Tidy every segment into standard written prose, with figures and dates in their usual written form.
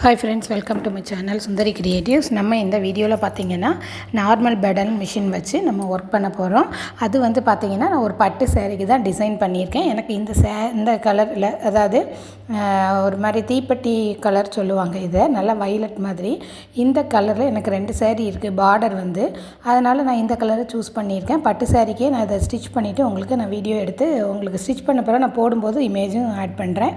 Hi friends, welcome to my channel Sundari creatives. நம்ம இந்த வீடியோவில் பார்த்தீங்கன்னா நார்மல் பெடல் மிஷின் வச்சு நம்ம ஒர்க் பண்ண போகிறோம். அது வந்து பார்த்திங்கன்னா நான் ஒரு பட்டு சேரீக்கு தான் டிசைன் பண்ணியிருக்கேன். எனக்கு இந்த கலரில், அதாவது ஒரு மாதிரி தீப்பெட்டி கலர் சொல்லுவாங்க, இதை நல்லா வைலட் மாதிரி. இந்த கலரில் எனக்கு 2 சேரீ இருக்குது பார்டர் வந்து. அதனால் நான் இந்த கலரை சூஸ் பண்ணியிருக்கேன். பட்டு சேரீக்கே நான் இதை ஸ்டிச் பண்ணிவிட்டு உங்களுக்கு நான் வீடியோ எடுத்து உங்களுக்கு ஸ்டிச் பண்ண பிறகு நான் போடும்போது இமேஜும் ஆட் பண்ணுறேன்.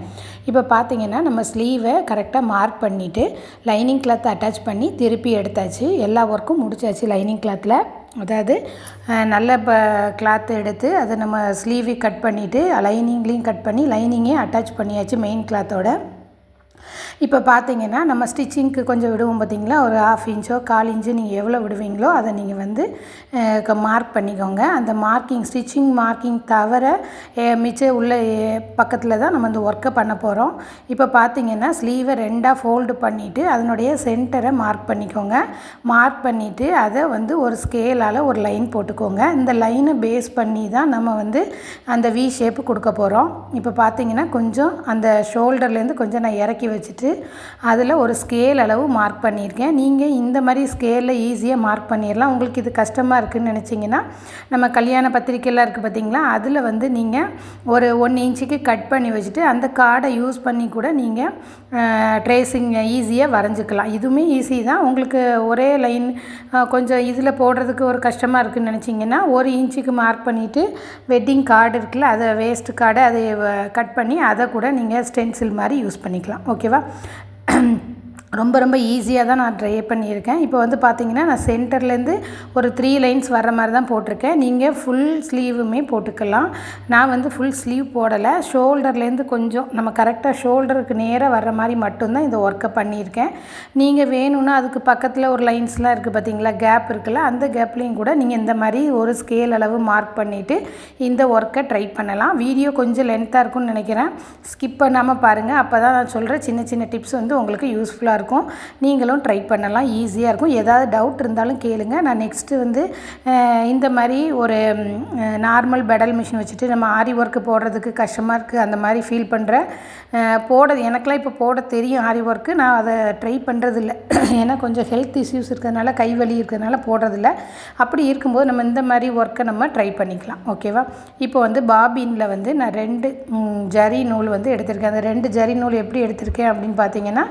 இப்போ பார்த்தீங்கன்னா நம்ம ஸ்லீவை கரெக்டாக மார்க் பண்ணிவிட்டு லைனிங் கிளாத் அட்டாச் பண்ணி திருப்பி எடுத்தாச்சு. எல்லா ஒர்க்கும் முடிச்சாச்சு லைனிங் கிளாத்தில். அதாவது நல்ல கிளாத் எடுத்து அதை நம்ம ஸ்லீவை கட் பண்ணிவிட்டு லைனிங்லேயும் கட் பண்ணி லைனிங்கே அட்டாச் பண்ணியாச்சு மெயின் கிளாத்தோட. இப்போ பார்த்தீங்கன்னா நம்ம ஸ்டிச்சிங்க்கு கொஞ்சம் விடுவோம் பார்த்திங்களா, ஒரு 1/2 இன்ச்சோ 1/4 இன்ச்சு நீங்கள் எவ்வளோ விடுவீங்களோ அதை நீங்கள் வந்து மார்க் பண்ணிக்கோங்க. அந்த மார்க்கிங் ஸ்டிச்சிங் மார்க்கிங் தவிர மிச்சம் உள்ள பக்கத்தில் தான் நம்ம இந்த ஒர்க்கை பண்ண போகிறோம். இப்போ பார்த்தீங்கன்னா ஸ்லீவை 2ஆக ஃபோல்டு பண்ணிவிட்டு அதனுடைய சென்டரை மார்க் பண்ணிக்கோங்க. மார்க் பண்ணிவிட்டு அதை வந்து ஒரு ஸ்கேலால் ஒரு லைன் போட்டுக்கோங்க. இந்த லைனை பேஸ் பண்ணி தான் நம்ம வந்து அந்த வி ஷேப்பு கொடுக்க போகிறோம். இப்போ பார்த்தீங்கன்னா கொஞ்சம் அந்த ஷோல்டர்லேருந்து கொஞ்சம் நான் இறக்கி வச்சுட்டு அதில் ஒரு ஸ்கேல் அளவு மார்க் பண்ணியிருக்கேன். நீங்கள் இந்த மாதிரி ஸ்கேலில் ஈஸியாக மார்க் பண்ணிடலாம். உங்களுக்கு இது கஷ்டமாக இருக்குதுன்னு நினச்சிங்கன்னா நம்ம கல்யாண பத்திரிக்கைலாம் இருக்குது பார்த்திங்களா, அதில் வந்து நீங்கள் ஒரு 1 இன்ச்சுக்கு கட் பண்ணி வச்சுட்டு அந்த கார்டை யூஸ் பண்ணி கூட நீங்கள் ட்ரேசிங் ஈஸியாக வரைஞ்சிக்கலாம். இதுவுமே ஈஸி தான். உங்களுக்கு ஒரே லைன் கொஞ்சம் இதில் போடுறதுக்கு ஒரு கஷ்டமாக இருக்குதுன்னு நினச்சிங்கன்னா 1 இன்ச்சுக்கு மார்க் பண்ணிவிட்டு வெட்டிங் கார்டு இருக்குல்ல, அதை வேஸ்ட் கார்டை அதை கட் பண்ணி அதை கூட நீங்கள் ஸ்டென்சில் மாதிரி யூஸ் பண்ணிக்கலாம். ஓகேவா? ரொம்ப ஈஸியாக தான் நான் ட்ரை பண்ணியிருக்கேன். இப்போ வந்து பார்த்திங்கன்னா நான் சென்டர்லேருந்து ஒரு 3 லைன்ஸ் வர்ற மாதிரி தான் போட்டிருக்கேன். நீங்கள் ஃபுல் ஸ்லீவுமே போட்டுக்கலாம். நான் வந்து ஃபுல் ஸ்லீவ் போடலை. ஷோல்டர்லேருந்து கொஞ்சம் நம்ம கரெக்டாக ஷோல்டருக்கு நேராக வர்ற மாதிரி மட்டும்தான் இந்த ஒர்க்கை பண்ணியிருக்கேன். நீங்கள் வேணும்னா அதுக்கு பக்கத்தில் ஒரு லைன்ஸ்லாம் இருக்குது பார்த்திங்களா, கேப் இருக்குல்ல, அந்த கேப்லேயும் கூட நீங்கள் இந்த மாதிரி ஒரு ஸ்கேல் அளவு மார்க் பண்ணிவிட்டு இந்த ஒர்க்கை ட்ரை பண்ணலாம். வீடியோ கொஞ்சம் லென்த்தாக இருக்கும்னு நினைக்கிறேன். ஸ்கிப் பண்ணாமல் பாருங்கள். அப்போ தான் நான் சொல்கிற சின்ன டிப்ஸ் வந்து உங்களுக்கு யூஸ்ஃபுல்லாக இருக்கும். நீங்களும் ட்ரை பண்ணலாம். ஈஸியாக இருக்கும். ஏதாவது டவுட் இருந்தாலும் கேளுங்க. நான் நெக்ஸ்ட்டு வந்து இந்த மாதிரி ஒரு நார்மல் பெடல் மிஷின் வச்சுட்டு நம்ம ஆரி ஒர்க்கு போடுறதுக்கு கஷ்டமாக இருக்குது அந்த மாதிரி ஃபீல் பண்ணுறேன். எனக்கெலாம் இப்போ போட தெரியும் ஆரி ஒர்க்கு. நான் அதை ட்ரை பண்ணுறதில்ல. ஏன்னா கொஞ்சம் ஹெல்த் இஷ்யூஸ் இருக்கிறதுனால, கை வலி இருக்கிறதுனால போடுறதில்ல. அப்படி இருக்கும்போது நம்ம இந்த மாதிரி ஒர்க்கை நம்ம ட்ரை பண்ணிக்கலாம். ஓகேவா? இப்போ வந்து பாபினில் வந்து நான் 2 ஜரி நூல் வந்து எடுத்திருக்கேன். அந்த 2 ஜரி நூல் எப்படி எடுத்திருக்கேன் அப்படின்னு பார்த்தீங்கன்னா,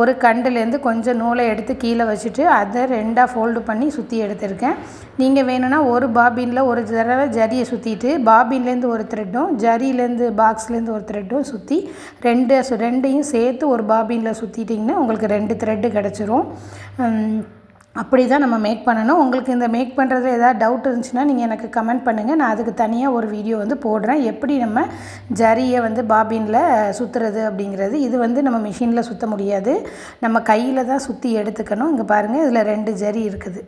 ஒரு கண்டுலேருந்து கொஞ்சம் நூலை எடுத்து கீழே வச்சுட்டு அதை 2ஆக ஃபோல்டு பண்ணி சுற்றி எடுத்திருக்கேன். நீங்கள் வேணும்னா ஒரு பாபினில் ஒரு தடவை ஜரியை சுற்றிட்டு பாபின்லேருந்து ஒரு த்ரெட்டும் ஜரியிலேருந்து பாக்ஸ்லேருந்து ஒரு த்ரெட்டும் சுற்றி ரெண்டையும் சேர்த்து ஒரு பாபினில் சுற்றிட்டிங்கன்னா உங்களுக்கு 2 த்ரெட்டு கிடச்சிரும். அப்படி தான் நம்ம மேக் பண்ணணும். உங்களுக்கு இந்த மேக் பண்ணுறதுல ஏதாவது டவுட் இருந்துச்சுன்னா நீங்கள் எனக்கு கமெண்ட் பண்ணுங்கள். நான் அதுக்கு தனியாக ஒரு வீடியோ வந்து போடுறேன், எப்படி நம்ம ஜரியை வந்து பாபினில் சுற்றுறது அப்படிங்கிறது. இது வந்து நம்ம மிஷினில் சுற்ற முடியாது, நம்ம கையில் தான் சுற்றி எடுத்துக்கணும். இங்கே பாருங்கள், இதில் 2 ஜரி இருக்குது.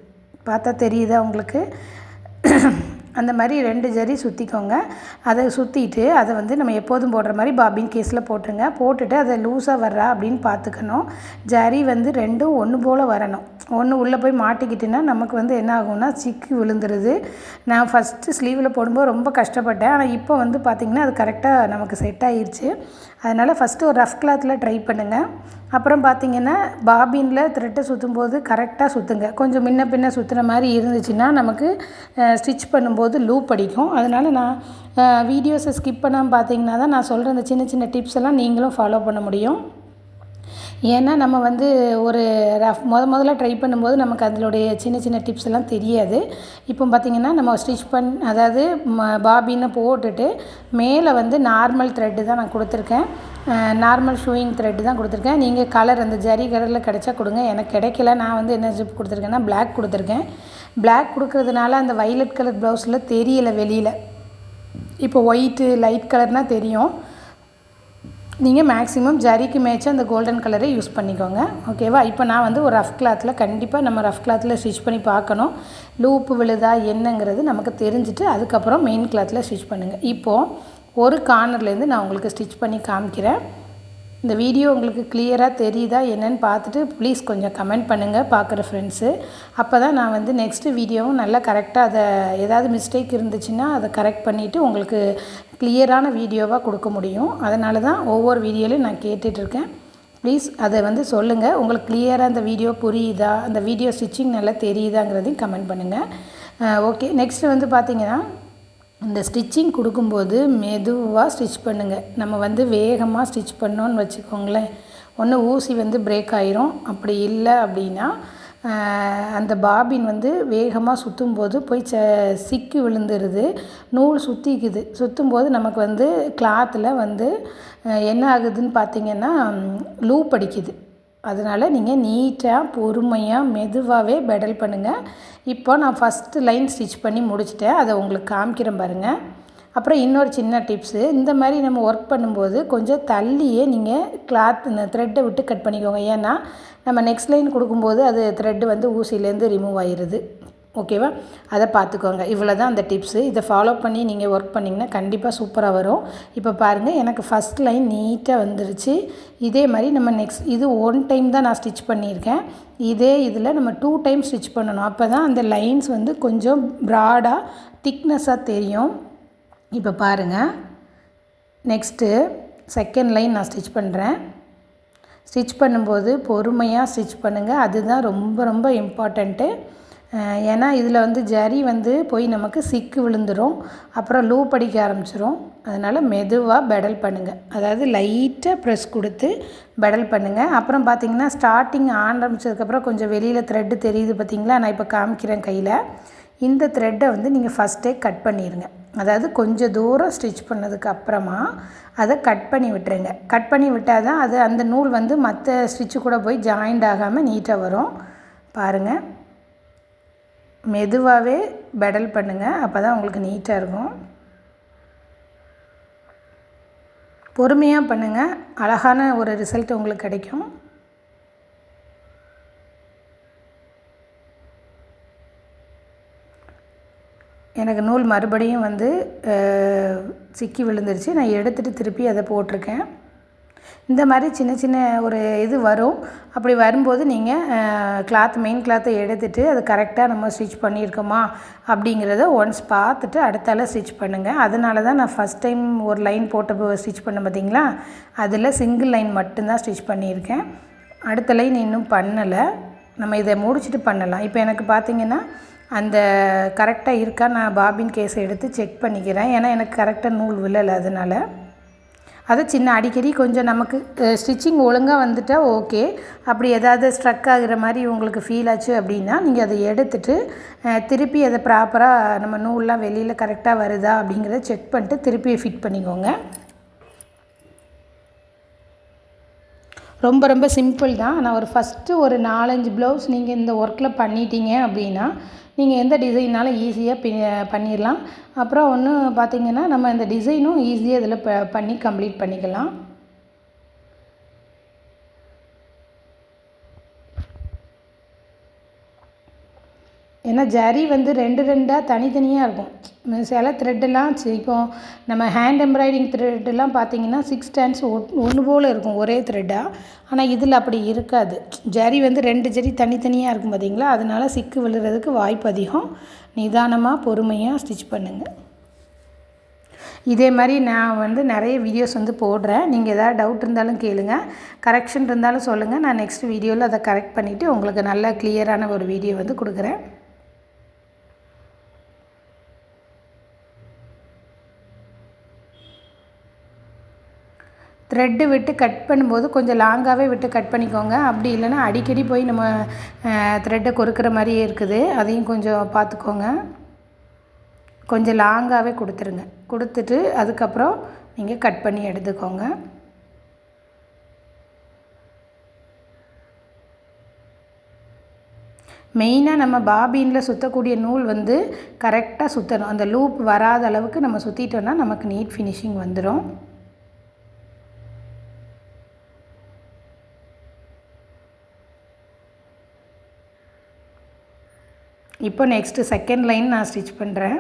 பார்த்தா தெரியுதா உங்களுக்கு? அந்த மாதிரி 2 ஜரி சுற்றிக்கோங்க. அதை சுற்றிட்டு அதை வந்து நம்ம எப்போதும் போடுற மாதிரி பாபின் கேஸில் போட்டுருங்க. போட்டுட்டு அதை லூஸாக வர்றா அப்படின்னு பார்த்துக்கணும். ஜரி வந்து 2ம் ஒன்று போல் வரணும். ஒன்று உள்ளே போய் மாட்டிக்கிட்டுன்னா நமக்கு வந்து என்ன ஆகும்னா சிக்கி விழுந்துருது. நான் ஃபஸ்ட்டு ஸ்லீவில் போடும்போது ரொம்ப கஷ்டப்பட்டேன். ஆனால் இப்போ வந்து பார்த்திங்கன்னா அது கரெக்டாக நமக்கு செட் ஆகிருச்சு. அதனால் ஃபஸ்ட்டு ஒரு ரஃப் கிளாத்தில் ட்ரை பண்ணுங்கள். அப்புறம் பார்த்திங்கன்னா பாபினில் த்ரெட்டை சுற்றும்போது கரெக்டாக சுற்றுங்க. கொஞ்சம் முன்ன பின்ன சுற்றுற மாதிரி இருந்துச்சுன்னா நமக்கு ஸ்டிச் பண்ணும்போது லூப் அடிக்கும். அதனால் நான் வீடியோஸை ஸ்கிப் பண்ணாமல் பார்த்திங்கன்னா தான் நான் சொல்கிற இந்த சின்ன டிப்ஸ் எல்லாம் நீங்களும் ஃபாலோ பண்ண முடியும். ஏன்னா நம்ம வந்து ஒரு முதல்ல ட்ரை பண்ணும்போது நமக்கு அதனுடைய சின்ன டிப்ஸ் எல்லாம் தெரியாது. இப்போ பார்த்திங்கன்னா நம்ம அதாவது பாபினை போட்டுட்டு மேலே வந்து நார்மல் த்ரெட்டு தான் நான் கொடுத்துருக்கேன். நார்மல் ஷூயிங் த்ரெட்டு தான் கொடுத்துருக்கேன். நீங்கள் கலர் அந்த ஜரி கலரில் கிடைச்சா கொடுங்க. எனக்கு கிடைக்கல. நான் வந்து என்ன ஜிப் கொடுத்துருக்கேன்னா பிளாக் கொடுத்துருக்கேன். பிளாக் கொடுக்கறதுனால அந்த வைலட் கலர் ப்ளவுஸில் தெரியலை வெளியில். இப்போ ஒயிட்டு லைட் கலர்னால் தெரியும். நீங்கள் மேக்ஸிமம் ஜரிக்கு மேட்சாக அந்த கோல்டன் கலரை யூஸ் பண்ணிக்கோங்க. ஓகேவா? இப்போ நான் வந்து ஒரு ரஃப் கிளாத்தில், கண்டிப்பாக நம்ம ரஃப் கிளாத்தில் ஸ்டிச் பண்ணி பார்க்கணும். லூப்பு விழுதா என்னங்கிறது நமக்கு தெரிஞ்சுட்டு அதுக்கப்புறம் மெயின் கிளாத்தில் ஸ்டிச் பண்ணுங்கள். இப்போது ஒரு கார்னர்லேருந்து நான் உங்களுக்கு ஸ்டிச் பண்ணி காமிக்கிறேன். இந்த வீடியோ உங்களுக்கு கிளியராக தெரியுதா என்னென்னு பார்த்துட்டு ப்ளீஸ் கொஞ்சம் கமெண்ட் பண்ணுங்கள் பார்க்குற ஃப்ரெண்ட்ஸு. அப்போ தான் நான் வந்து நெக்ஸ்ட்டு வீடியோவும் நல்லா கரெக்டாக அதை ஏதாவது மிஸ்டேக் இருந்துச்சுன்னா அதை கரெக்ட் பண்ணிவிட்டு உங்களுக்கு கிளியரான வீடியோவாக கொடுக்க முடியும். அதனால தான் ஒவ்வொரு வீடியோலையும் நான் கேட்டுட்ருக்கேன். ப்ளீஸ் அதை வந்து சொல்லுங்கள். உங்களுக்கு கிளியராக அந்த வீடியோ புரியுதா, அந்த வீடியோ ஸ்டிச்சிங் நல்லா தெரியுதாங்கிறதையும் கமெண்ட் பண்ணுங்கள். ஓகே, நெக்ஸ்ட்டு வந்து பார்த்திங்கன்னா இந்த ஸ்டிச்சிங் கொடுக்கும்போது மெதுவாக ஸ்டிச் பண்ணுங்கள். நம்ம வந்து வேகமாக ஸ்டிச் பண்ணோன்னு வச்சுக்கோங்களேன், ஒன்று ஊசி வந்து பிரேக் ஆயிரும். அப்படி இல்லை அப்படின்னா அந்த பாபின் வந்து வேகமாக சுற்றும்போது போய் சிக்கி விழுந்துருது, நூல் சுற்றிக்குது. சுற்றும்போது நமக்கு வந்து கிளாத்தில் வந்து என்ன ஆகுதுன்னு பார்த்திங்கன்னா லூப் அடிக்குது. அதனால் நீங்கள் நீட்டாக பொறுமையாக மெதுவாகவே பெடல் பண்ணுங்கள். இப்போ நான் ஃபஸ்ட்டு லைன் ஸ்டிச் பண்ணி முடிச்சிட்டேன், அதை உங்களுக்கு காமிக்கிறேன் பாருங்கள். அப்புறம் இன்னொரு சின்ன டிப்ஸு, இந்த மாதிரி நம்ம ஒர்க் பண்ணும்போது கொஞ்சம் தள்ளியே நீங்கள் இந்த த்ரெட்டை விட்டு கட் பண்ணிக்கோங்க. ஏன்னா நம்ம நெக்ஸ்ட் லைன் கொடுக்கும்போது அது த்ரெட்டு வந்து ஊசியிலேருந்து ரிமூவ் ஆயிடுது. ஓகேவா, அதை பார்த்துக்கோங்க. இவ்வளோ தான் அந்த டிப்ஸு. இதை ஃபாலோ பண்ணி நீங்கள் ஒர்க் பண்ணிங்கன்னா கண்டிப்பாக சூப்பராக வரும். இப்போ பாருங்கள், எனக்கு ஃபஸ்ட் லைன் நீட்டாக வந்துருச்சு. இதே மாதிரி நம்ம இது 1 டைம் தான் நான் ஸ்டிச் பண்ணியிருக்கேன். இதே இதில் நம்ம 2 டைம் ஸ்டிச் பண்ணணும். அப்போ தான் அந்த லைன்ஸ் வந்து கொஞ்சம் ப்ராடாக திக்னஸாக தெரியும். இப்போ பாருங்கள், நெக்ஸ்ட்டு செகண்ட் லைன் நான் ஸ்டிச் பண்ணுறேன். ஸ்டிச் பண்ணும்போது பொறுமையாக ஸ்டிச் பண்ணுங்கள். அதுதான் ரொம்ப ரொம்ப இம்பார்ட்டண்ட்டு. ஏன்னா இதில் வந்து ஜரி வந்து போய் நமக்கு சிக்கு விழுந்துடும், அப்புறம் லூப் அடிக்க ஆரம்பிச்சிடும். அதனால் மெதுவாக பெடல் பண்ணுங்கள். அதாவது லைட்டாக ப்ரெஸ் கொடுத்து பெடல் பண்ணுங்கள். அப்புறம் பார்த்திங்கன்னா ஸ்டார்டிங் ஆரம்பித்ததுக்கப்புறம் கொஞ்சம் வெளியில் த்ரெட்டு தெரியுது பார்த்திங்களா, நான் இப்போ காமிக்கிறேன் கையில். இந்த த்ரெட்டை வந்து நீங்கள் ஃபஸ்ட்டே கட் பண்ணிடுங்க. அதாவது கொஞ்சம் தூரம் ஸ்டிச் பண்ணதுக்கு அப்புறமா அதை கட் பண்ணி விட்டுருங்க. கட் பண்ணி விட்டால் தான் அது அந்த நூல் வந்து மற்ற ஸ்டிச்சு கூட போய் ஜாயிண்ட் ஆகாமல் நீட்டாக வரும். பாருங்கள், மெதுவாகவே பெடல் பண்ணுங்கள், அப்போ தான் உங்களுக்கு நீட்டாக இருக்கும். பொறுமையாக பண்ணுங்கள், அழகான ஒரு ரிசல்ட் உங்களுக்கு கிடைக்கும். எனக்கு நூல் மறுபடியும் வந்து சிக்கி விழுந்துருச்சு. நான் எடுத்துகிட்டு திருப்பி அதை போட்டிருக்கேன். இந்த மாதிரி சின்ன சின்ன ஒரு இது வரும். அப்படி வரும்போது நீங்கள் மெயின் கிளாத்தை எடுத்துகிட்டு அது கரெக்டாக நம்ம ஸ்டிச் பண்ணியிருக்கோமா அப்படிங்கிறத ஒன்ஸ் பார்த்துட்டு அடுத்தால ஸ்டிச் பண்ணுங்கள். அதனால தான் நான் ஃபஸ்ட் டைம் ஒரு லைன் போட்டு ஸ்டிச் பண்ண பார்த்தீங்களா, அதில் சிங்கிள் லைன் மட்டும்தான் ஸ்டிச் பண்ணியிருக்கேன். அடுத்த லைன் இன்னும் பண்ணலை. நம்ம இதை முடிச்சுட்டு பண்ணலாம். இப்போ எனக்கு பார்த்திங்கன்னா அந்த கரெக்டாக இருக்கா, நான் பாபின் கேஸை எடுத்து செக் பண்ணிக்கிறேன். ஏன்னா எனக்கு கரெக்டாக நூல் விழலை. அதனால் அது சின்ன அடிக்கடி கொஞ்சம் நமக்கு ஸ்டிச்சிங் ஒழுங்காக வந்துட்டால் ஓகே. அப்படி ஏதாவது ஸ்ட்ரக் ஆகிற மாதிரி உங்களுக்கு ஃபீல் ஆச்சு அப்படின்னா நீங்கள் அதை எடுத்துகிட்டு திருப்பி அதை ப்ராப்பராக நம்ம நூல்லாம் வெளியில் கரெக்டாக வருதா அப்படிங்கிறத செக் பண்ணிட்டு திருப்பி ஃபிட் பண்ணிக்கோங்க. ரொம்ப ரொம்ப சிம்பிள் தான். நான் ஃபஸ்ட்டு ஒரு 4-5 ப்ளவுஸ் நீங்கள் இந்த ஒர்க்கில் பண்ணிட்டீங்க அப்படின்னா நீங்கள் எந்த டிசைன்னாலும் ஈஸியாக பண்ணிடலாம். அப்புறம் ஒன்று பார்த்திங்கன்னா நம்ம இந்த டிசைனும் ஈஸியாக இதில் பண்ணி கம்ப்ளீட் பண்ணிக்கலாம். ஏன்னா ஜரி வந்து 2 தனித்தனியாக இருக்கும். சில த்ரெட்டெல்லாம் இப்போ நம்ம ஹேண்ட் எம்ப்ராய்டிங் த்ரெட்டெல்லாம் பார்த்திங்கன்னா 6 ஸ்டாண்ட்ஸ் ஒன்று போல் இருக்கும் ஒரே த்ரெட்டாக. ஆனால் இதில் அப்படி இருக்காது. ஜரி வந்து 2 ஜரி தனித்தனியாக இருக்கும் பார்த்திங்களா, அதனால் சிக்கு விழுறதுக்கு வாய்ப்பு அதிகம். நிதானமாக பொறுமையாக ஸ்டிச் பண்ணுங்கள். இதே மாதிரி நான் வந்து நிறைய வீடியோஸ் வந்து போடுறேன். நீங்கள் எதாவது டவுட் இருந்தாலும் கேளுங்க, கரெக்ஷன் இருந்தாலும் சொல்லுங்கள். நான் நெக்ஸ்ட் வீடியோவில் அதை கரெக்ட் பண்ணிவிட்டு உங்களுக்கு நல்ல கிளியரான ஒரு வீடியோ வந்து கொடுக்குறேன். த்ரெட்டு விட்டு கட் பண்ணும்போது கொஞ்சம் லாங்காகவே விட்டு கட் பண்ணிக்கோங்க. அப்படி இல்லைன்னா அடிக்கடி போய் நம்ம த்ரெட்டை கொறுக்கிற மாதிரியே இருக்குது, அதையும் கொஞ்சம் பார்த்துக்கோங்க. கொஞ்சம் லாங்காகவே கொடுத்துருங்க. கொடுத்துட்டு அதுக்கப்புறம் நீங்கள் கட் பண்ணி எடுத்துக்கோங்க. மெயினாக நம்ம பாபினில் சுற்றக்கூடிய நூல் வந்து கரெக்டாக சுற்றணும். அந்த லூப் வராத அளவுக்கு நம்ம சுற்றிட்டோன்னா நமக்கு நீட் ஃபினிஷிங் வந்துடும். இப்போ நெக்ஸ்ட்டு செகண்ட் லைன் நான் ஸ்டிச் பண்ணுறேன்.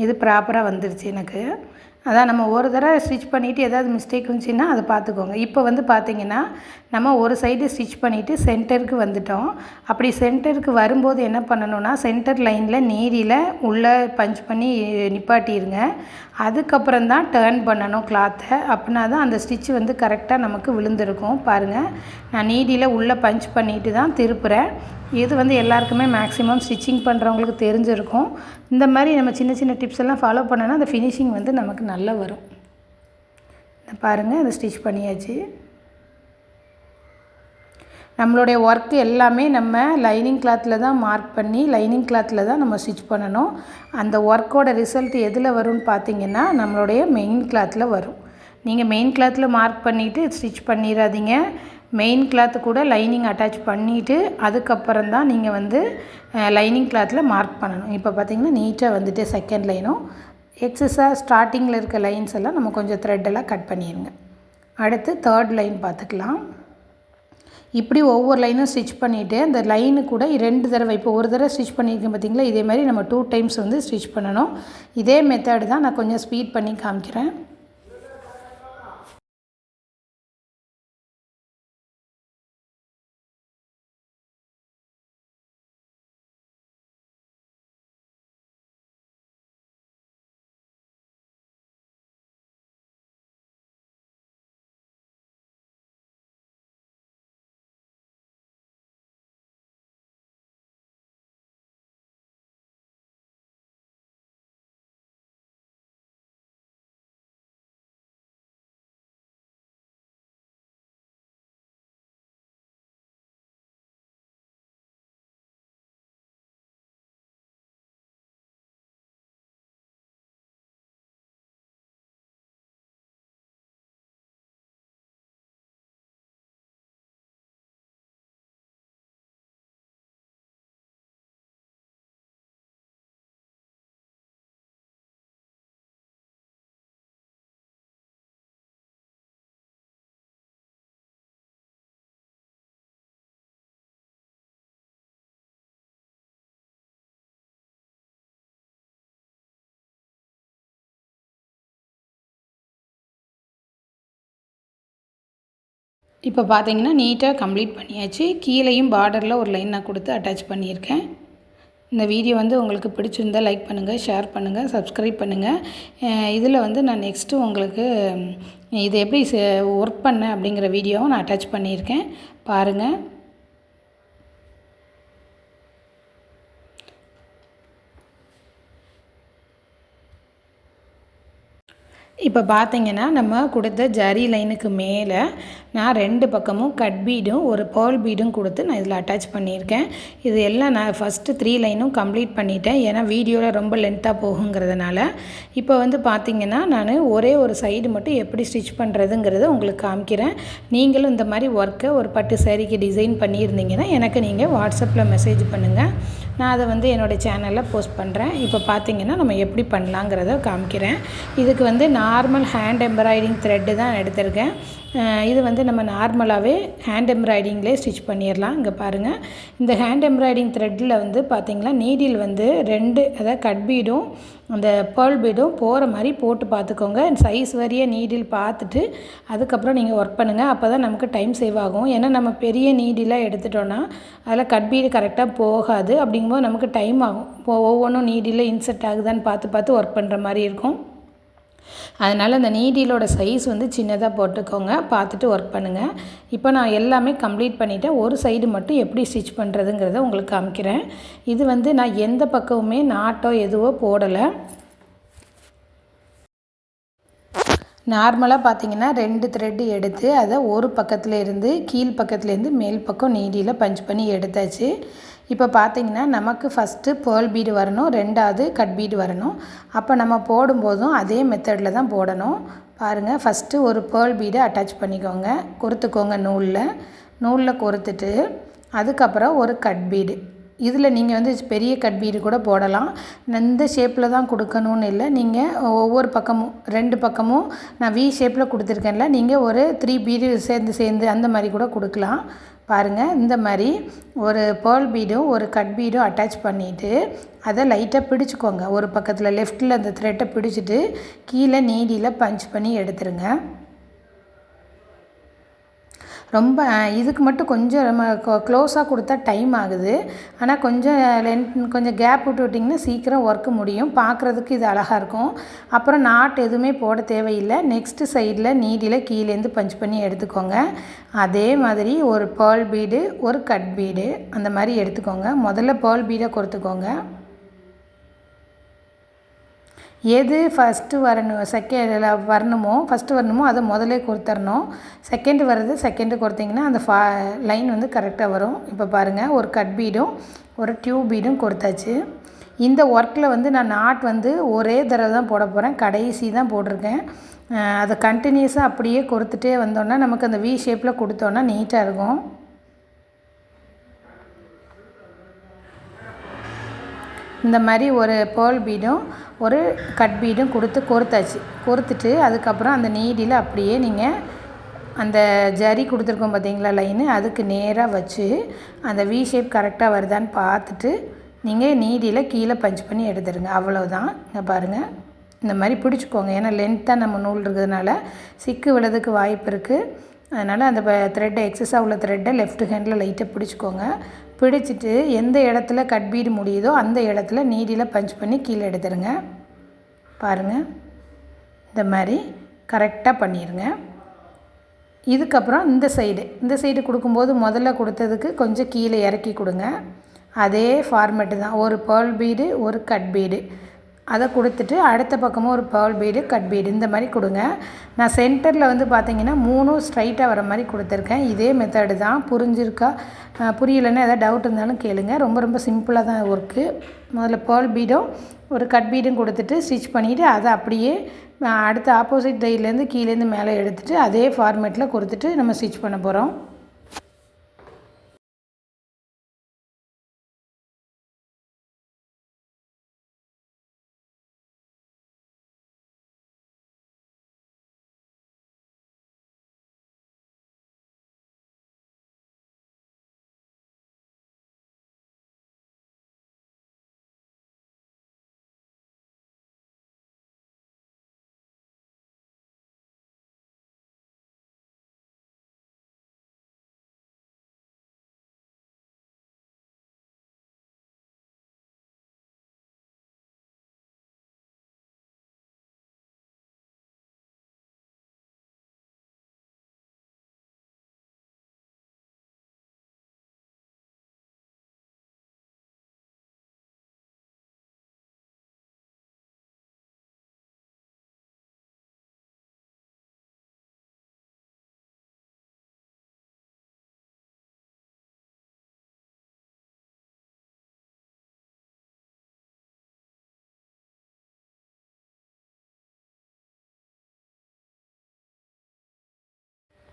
இது ப்ராப்பராக வந்துருச்சு எனக்கு. அதான் நம்ம ஒரு தடவை ஸ்டிச் பண்ணிவிட்டு ஏதாவது மிஸ்டேக் இருந்துச்சுன்னா அதை பார்த்துக்கோங்க. இப்போ வந்து பார்த்திங்கன்னா நம்ம ஒரு சைடு ஸ்டிச் பண்ணிவிட்டு சென்டருக்கு வந்துட்டோம். அப்படி சென்டருக்கு வரும்போது என்ன பண்ணணும்னா சென்டர் லைனில் நீடியில் உள்ளே பஞ்ச் பண்ணி நிப்பாட்டிடுங்க. அதுக்கப்புறம் தான் டேர்ன் பண்ணணும் கிளாத்தை. அப்படின்னா தான் அந்த ஸ்டிச் வந்து கரெக்டாக நமக்கு விழுந்திருக்கும். பாருங்கள், நான் நீடியில் உள்ளே பஞ்ச் பண்ணிவிட்டு தான் திருப்புறேன். இது வந்து எல்லாருக்குமே மேக்ஸிமம் ஸ்டிச்சிங் பண்ணுறவங்களுக்கு தெரிஞ்சிருக்கும். இந்த மாதிரி நம்ம சின்ன சின்ன டிப்ஸ் எல்லாம் ஃபாலோ பண்ணோன்னா அந்த ஃபினிஷிங் வந்து நமக்கு நல்லா வரும். பாருங்கள், அதை ஸ்டிச் பண்ணியாச்சு. நம்மளுடைய ஒர்க்கு எல்லாமே நம்ம லைனிங் கிளாத்தில் தான் மார்க் பண்ணி லைனிங் கிளாத்தில் தான் நம்ம ஸ்டிச் பண்ணணும். அந்த ஒர்க்கோட ரிசல்ட் எதில் வரும்னு பார்த்திங்கன்னா நம்மளுடைய மெயின் கிளாத்தில் வரும். நீங்கள் மெயின் கிளாத்தில் மார்க் பண்ணிவிட்டு ஸ்டிச் பண்ணிடாதீங்க. மெயின் கிளாத்து கூட லைனிங் அட்டாச் பண்ணிவிட்டு அதுக்கப்புறம் தான் நீங்கள் வந்து லைனிங் கிளாத்தில் மார்க் பண்ணணும். இப்போ பார்த்திங்கன்னா நீட்டாக வந்துட்டு செகண்ட் லைனும் எக்ஸஸாக ஸ்டார்டிங்கில் இருக்க லைன்ஸ் எல்லாம் நம்ம கொஞ்சம் த்ரெட்டெல்லாம் கட் பண்ணிடுங்க. அடுத்து தேர்ட் லைன் பார்த்துக்கலாம். இப்படி ஒவ்வொரு லைனும் ஸ்டிச் பண்ணிவிட்டு அந்த லைனு கூட 2 தடவை, இப்போ ஒரு தடவை ஸ்டிச் பண்ணியிருக்கேன் பார்த்திங்களா, இதே மாதிரி நம்ம 2 டைம்ஸ் வந்து ஸ்டிச் பண்ணணும். இதே மெத்தடு தான் நான் கொஞ்சம் ஸ்பீட் பண்ணி காமிக்கிறேன். இப்போ பார்த்தீங்கன்னா நீட்டாக கம்ப்ளீட் பண்ணியாச்சு. கீழேயும் பார்டரில் ஒரு லைன் நான் கொடுத்து அட்டாச் பண்ணியிருக்கேன். இந்த வீடியோ வந்து உங்களுக்கு பிடிச்சிருந்தால் லைக் பண்ணுங்கள், ஷேர் பண்ணுங்கள், சப்ஸ்கிரைப் பண்ணுங்கள். இதில் வந்து நான் நெக்ஸ்ட்டு உங்களுக்கு இது எப்படி ஒர்க் பண்ணேன் அப்படிங்கிற வீடியோவும் நான் அட்டாச் பண்ணியிருக்கேன், பாருங்கள். இப்போ பார்த்தீங்கன்னா நம்ம கொடுத்த ஜரி லைனுக்கு மேலே நான் 2 பக்கமும் கட் பீடும் ஒரு பேர்ல் பீடும் கொடுத்து நான் இதில் அட்டாச் பண்ணியிருக்கேன். இது எல்லாம் நான் ஃபஸ்ட்டு 3 லைனும் கம்ப்ளீட் பண்ணிட்டேன். ஏன்னா வீடியோவில் ரொம்ப லென்த்தாக போகுங்கிறதுனால. இப்போ வந்து பார்த்திங்கன்னா நான் ஒரே ஒரு சைடு மட்டும் எப்படி ஸ்டிச் பண்ணுறதுங்கிறத உங்களுக்கு காமிக்கிறேன். நீங்களும் இந்த மாதிரி ஒர்க்கை ஒரு பட்டு சாரீக்கு டிசைன் பண்ணியிருந்தீங்கன்னா எனக்கு நீங்கள் வாட்ஸ்அப்பில் மெசேஜ் பண்ணுங்கள். நான் அதை வந்து என்னோடய சேனலில் போஸ்ட் பண்ணுறேன். இப்போ பார்த்திங்கன்னா நம்ம எப்படி பண்ணலாங்கிறத காமிக்கிறேன். இதுக்கு வந்து நார்மல் ஹேண்ட் எம்ப்ராய்டிங் த்ரெட்டு தான் எடுத்திருக்கேன். இது வந்து நம்ம நார்மலாகவே ஹேண்ட் எம்ப்ராய்டிங்லேயே ஸ்டிச் பண்ணிடலாம். இங்கே பாருங்கள், இந்த ஹேண்ட் எம்ப்ராய்டிங் த்ரெட்டில் வந்து பார்த்திங்கன்னா நீடில் வந்து 2 அதாவது கட் பீடும் அந்த பேர்ல் பீடும் போகிற மாதிரி போட்டு பார்த்துக்கோங்க. சைஸ் வரிய நீடில் பார்த்துட்டு அதுக்கப்புறம் நீங்கள் ஒர்க் பண்ணுங்கள். அப்போ தான் நமக்கு டைம் சேவ் ஆகும். ஏன்னா நம்ம பெரிய நீடிலாக எடுத்துட்டோன்னா அதில் கட் பீடு கரெக்டாக போகாது. அப்படிங்கும்போது நமக்கு டைம் ஆகும். ஒவ்வொன்றும் நீடில் இன்செர்ட் ஆகுதான்னு பார்த்து ஒர்க் பண்ணுற மாதிரி இருக்கும். அதனால் அந்த நீடிலோட சைஸ் வந்து சின்னதாக போட்டுக்கோங்க, பார்த்துட்டு ஒர்க் பண்ணுங்கள். இப்போ நான் எல்லாமே கம்ப்ளீட் பண்ணிவிட்டேன். ஒரு சைடு மட்டும் எப்படி ஸ்டிச் பண்ணுறதுங்கிறத உங்களுக்கு காமிக்கிறேன். இது வந்து நான் எந்த பக்கமுமே நாட்டோ எதுவோ போடலை. நார்மலாக பார்த்திங்கன்னா 2 த்ரெட்டு எடுத்து அதை ஒரு பக்கத்தில் இருந்து கீழ் பக்கத்துலேருந்து மேல் பக்கம் நீடியில் பஞ்ச் பண்ணி எடுத்தாச்சு. இப்போ பார்த்திங்கன்னா நமக்கு ஃபஸ்ட்டு பேர்ல் பீடு வரணும், 2வது கட் பீடு வரணும். அப்போ நம்ம போடும்போதும் அதே மெத்தடில் தான் போடணும். பாருங்கள், ஃபஸ்ட்டு ஒரு பேர்ல் பீடை அட்டாச் பண்ணிக்கோங்க, கோர்த்துக்கோங்க நூலில் கோர்த்துட்டு அதுக்கப்புறம் ஒரு கட் பீடு. இதில் நீங்கள் வந்து பெரிய கட் பீடு கூட போடலாம். இந்த ஷேப்பில் தான் கொடுக்கணும்னு இல்லை. நீங்கள் ஒவ்வொரு பக்கமும் 2 பக்கமும் நான் வி ஷேப்பில் கொடுத்துருக்கேன்ல, நீங்கள் ஒரு 3 பீடு சேர்ந்து அந்த மாதிரி கூட கொடுக்கலாம். பாருங்கள், இந்த மாதிரி ஒரு பேர்ல் பீடும் ஒரு கட் பீடும் அட்டாச் பண்ணிவிட்டு அதை லைட்டாக பிடிச்சிக்கோங்க. ஒரு பக்கத்தில் லெஃப்ட்டில் அந்த த்ரெட்டை பிடிச்சிட்டு கீழே நீடியில் பஞ்ச் பண்ணி எடுத்துருங்க. ரொம்ப இதுக்கு மட்டும் கொஞ்சம் நம்ம க்ளோஸாக கொடுத்தா டைம் ஆகுது. ஆனால் கொஞ்சம் கேப் விட்டிங்கன்னா சீக்கிரம் ஒர்க்கு முடியும். பார்க்குறதுக்கு இது அழகாக இருக்கும். அப்புறம் நாட் எதுவுமே போட தேவையில்லை. நெக்ஸ்ட்டு சைடில் நீடியில் கீழேருந்து பஞ்ச் பண்ணி எடுத்துக்கோங்க. அதே மாதிரி ஒரு பேர்ல் பீடு ஒரு கட் பீடு அந்த மாதிரி எடுத்துக்கோங்க. முதல்ல பேர்ல் பீடை கொடுத்துக்கோங்க. எது ஃபஸ்ட்டு வரணுமோ அதை முதலே கொடுத்துடணும். செகண்டு வர்றது செகண்டு கொடுத்தீங்கன்னா அந்த லைன் வந்து கரெக்டாக வரும். இப்போ பாருங்கள், ஒரு கட் பீடும் ஒரு டியூப் பீடும் கொடுத்தாச்சு. இந்த ஒர்க்கில் வந்து நான் நாட் வந்து ஒரே தடவை தான் போட போகிறேன். கடைசி தான் போட்டிருக்கேன். அதை கண்டினியூஸாக அப்படியே கொடுத்துட்டே வந்தோன்னா நமக்கு அந்த வி ஷேப்பில் கொடுத்தோன்னா நீட்டாக இருக்கும். இந்த மாதிரி ஒரு பேர்ல் பீடும் ஒரு கட் பீடும் கோர்த்துட்டு அதுக்கப்புறம் அந்த நீடியில் அப்படியே நீங்கள் அந்த ஜரி கொடுத்துருக்கோம் பார்த்தீங்களா லைனு, அதுக்கு நேராக வச்சு அந்த வி ஷேப் கரெக்டாக வருதான்னு பார்த்துட்டு நீங்கள் நீடியில் கீழே பஞ்ச் பண்ணி எடுத்துடுங்க. அவ்வளோதான். இங்கே பாருங்கள், இந்த மாதிரி பிடிச்சிக்கோங்க. ஏன்னா லென்த்தாக நம்ம நூல் இருக்கிறதுனால சிக்கு விழதுக்கு வாய்ப்பு இருக்குது. அதனால் அந்த த்ரெட்டை எக்ஸஸாக உள்ள த்ரெட்டை லெஃப்ட் ஹேண்டில் லைட்டாக பிடிச்சிக்கோங்க. பிடிச்சிட்டு எந்த இடத்துல கட் பீடு முடியுதோ அந்த இடத்துல நீடியில் பஞ்ச் பண்ணி கீழே எடுத்துருங்க. பாருங்கள், இந்த மாதிரி கரெக்டாக பண்ணிடுங்க. இதுக்கப்புறம் இந்த சைடு கொடுக்கும்போது முதல்ல கொடுத்ததுக்கு கொஞ்சம் கீழே இறக்கி கொடுங்க. அதே ஃபார்மேட்டு தான். ஒரு பேர்ல் பீடு ஒரு கட் பீடு அதை கொடுத்துட்டு அடுத்த பக்கமும் ஒரு பேர்ல் பீடு கட் பீடு இந்த மாதிரி கொடுங்க. நான் சென்டரில் வந்து பார்த்திங்கன்னா 3 ஸ்ட்ரைட்டாக வர மாதிரி கொடுத்துருக்கேன். இதே மெத்தடு தான். புரியலைன்னா எதாவது டவுட் இருந்தாலும் கேளுங்க. ரொம்ப சிம்பிளாக தான் ஒர்க்கு. முதல்ல பேர்ல் பீடும் ஒரு கட் பீடும் கொடுத்துட்டு ஸ்டிச் பண்ணிவிட்டு அதை அப்படியே அடுத்த ஆப்போசிட் சைட்லேருந்து கீழேருந்து மேலே எடுத்துகிட்டு அதே ஃபார்மேட்டில் கொடுத்துட்டு நம்ம ஸ்டிச் பண்ண போகிறோம்.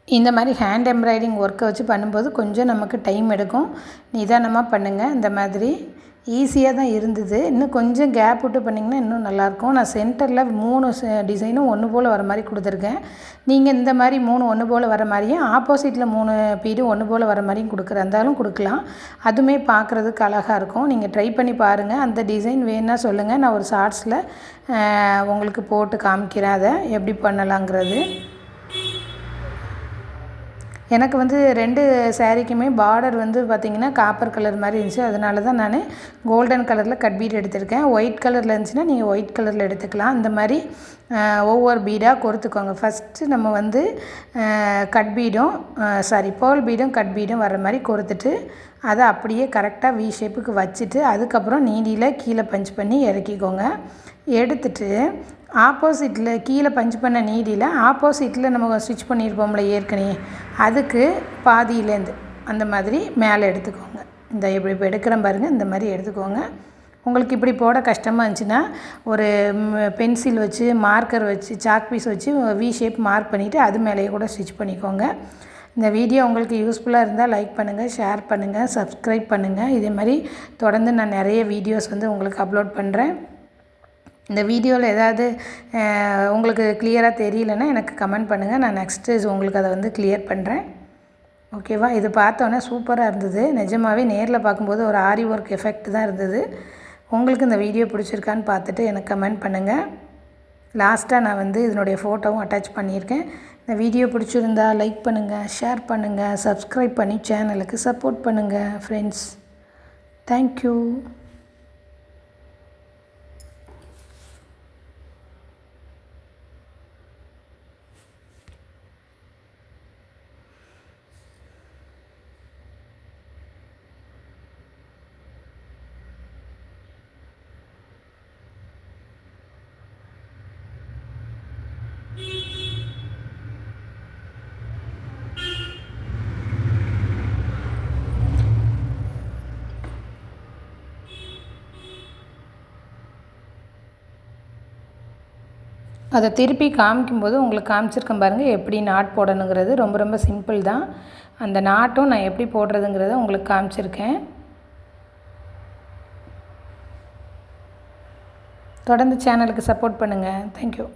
இந்த மாதிரி ஹேண்ட் எம்ப்ராய்டிங் ஒர்க்கை வச்சு பண்ணும்போது கொஞ்சம் நமக்கு டைம் எடுக்கும். நிதானமாக பண்ணுங்கள். இந்த மாதிரி ஈஸியாக தான் இருந்தது. இன்னும் கொஞ்சம் கேப் விட்டு பண்ணிங்கன்னா இன்னும் நல்லாயிருக்கும். நான் சென்டரில் 3 டிசைனும் ஒன்று போல் வர மாதிரி கொடுத்துருக்கேன். நீங்கள் இந்த மாதிரி 3 ஒன்று போல் வர மாதிரியும் ஆப்போசிட்டில் 3 பீடும் ஒன்று போல் வர மாதிரியும் இருந்தாலும் கொடுக்கலாம். அதுவுமே பார்க்குறதுக்கு அழகாக இருக்கும். நீங்கள் ட்ரை பண்ணி பாருங்கள். அந்த டிசைன் வேணுன்னா சொல்லுங்கள். நான் ஒரு ஷார்ட்ஸில் உங்களுக்கு போட்டு காமிக்கிறேன் அதை எப்படி பண்ணலாங்கிறது. எனக்கு வந்து 2 சாரீக்குமே பார்டர் வந்து பார்த்திங்கன்னா காப்பர் கலர் மாதிரி இருந்துச்சு. அதனால தான் நான் கோல்டன் கலரில் கட் பீட் எடுத்திருக்கேன். ஒயிட் கலரில் இருந்துச்சுன்னா நீங்கள் ஒயிட் கலரில் எடுத்துக்கலாம். இந்த மாதிரி ஒவ்வொரு பீடாக கொடுத்துக்கோங்க. ஃபஸ்ட்டு நம்ம வந்து பேர்ல் பீடும் கட் பீடும் வர மாதிரி கொடுத்துட்டு அதை அப்படியே கரெக்டாக வி ஷேப்புக்கு வச்சுட்டு அதுக்கப்புறம் நீடியில் கீழே பஞ்ச் பண்ணி இறக்கிக்கோங்க. எடுத்துட்டு ஆப்போசிட்டில் கீழே பஞ்ச் பண்ண நீடியில் ஆப்போசிட்டில் நம்ம ஸ்டிச் பண்ணியிருப்போம்ல ஏற்கனவே, அதுக்கு பாதியிலேருந்து அந்த மாதிரி மேலே எடுத்துக்கோங்க. இந்த இப்போ எடுக்கிறேன் பாருங்கள், இந்த மாதிரி எடுத்துக்கோங்க. உங்களுக்கு இப்படி போட கஷ்டமாக இருந்துச்சுன்னா ஒரு பென்சில் வச்சு மார்க்கர் வச்சு சாக் பீஸ் வச்சு வி ஷேப் மார்க் பண்ணிவிட்டு அது மேலேயே கூட ஸ்டிச் பண்ணிக்கோங்க. இந்த வீடியோ உங்களுக்கு யூஸ்ஃபுல்லாக இருந்தால் லைக் பண்ணுங்கள், ஷேர் பண்ணுங்கள், சப்ஸ்கிரைப் பண்ணுங்கள். இதே மாதிரி தொடர்ந்து நான் நிறைய வீடியோஸ் வந்து உங்களுக்கு அப்லோட் பண்ணுறேன். இந்த வீடியோவில் ஏதாவது உங்களுக்கு கிளியராக தெரியலன்னா எனக்கு கமெண்ட் பண்ணுங்கள். நான் நெக்ஸ்ட்டு உங்களுக்கு அதை வந்து கிளியர் பண்ணுறேன். ஓகேவா? இது பார்த்தோன்னே சூப்பராக இருந்தது. நிஜமாவே நேரில் பார்க்கும்போது ஒரு ஆரி ஒர்க் எஃபெக்ட் தான் இருந்தது. உங்களுக்கு இந்த வீடியோ பிடிச்சிருக்கான்னு பார்த்துட்டு எனக்கு கமெண்ட் பண்ணுங்கள். லாஸ்ட்டாக நான் வந்து இதனுடைய ஃபோட்டோவும் அட்டாச் பண்ணியிருக்கேன். இந்த வீடியோ பிடிச்சிருந்தா லைக் பண்ணுங்கள், ஷேர் பண்ணுங்கள், சப்ஸ்கிரைப் பண்ணி சேனலுக்கு சப்போர்ட் பண்ணுங்கள் ஃப்ரெண்ட்ஸ். தேங்க்யூ. அதை திருப்பி காமிக்கும்போது உங்களுக்கு காமிச்சிருக்கேன் பாருங்கள் எப்படி நாட் போடணுங்கிறது. ரொம்ப ரொம்ப சிம்பிள் தான். அந்த நாட்டும் நான் எப்படி போடுறதுங்கிறத உங்களுக்கு காமிச்சிருக்கேன். தொடர்ந்து சேனலுக்கு சப்போர்ட் பண்ணுங்கள். தேங்க்யூ.